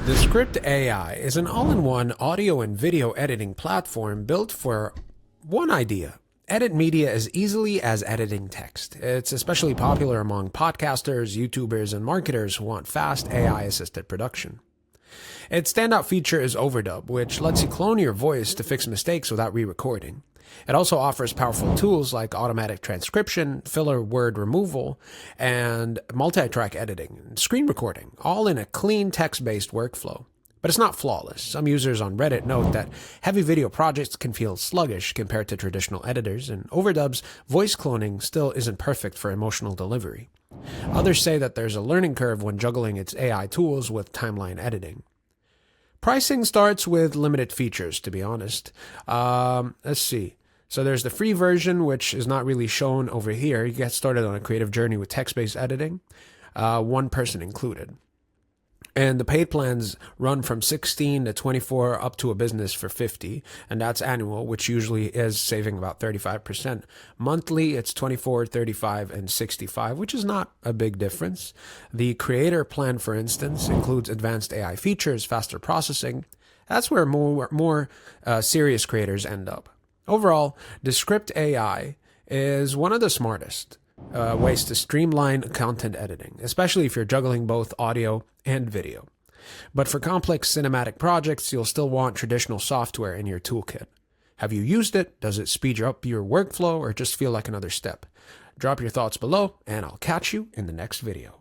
Descript AI is an all-in-one audio and video editing platform built for one idea: edit media as easily as editing text. It's especially popular among podcasters, YouTubers, and marketers who want fast AI-assisted production. Its standout feature is Overdub, which lets you clone your voice to fix mistakes without re-recording. It also offers powerful tools like automatic transcription, filler word removal, and multi-track editing and screen recording, all in a clean text-based workflow. But it's not flawless. Some users on Reddit note that heavy video projects can feel sluggish compared to traditional editors, and Overdub's voice cloning still isn't perfect for emotional delivery. Others say that there's a learning curve when juggling its AI tools with timeline editing. Pricing starts with limited features, to be honest. Let's see. So there's the free version, which is not really shown over here. You get started on a creative journey with text-based editing, one person included. And the paid plans run from 16 to 24 up to a business for 50, and that's annual, which usually is saving about 35%. Monthly, it's 24, 35, and 65, which is not a big difference. The creator plan, for instance, includes advanced AI features, faster processing. That's where more serious creators end up. Overall, Descript AI is one of the smartest ways to streamline content editing, especially if you're juggling both audio and video. But for complex cinematic projects, you'll still want traditional software in your toolkit. Have you used it? Does it speed up your workflow or just feel like another step? Drop your thoughts below, and I'll catch you in the next video.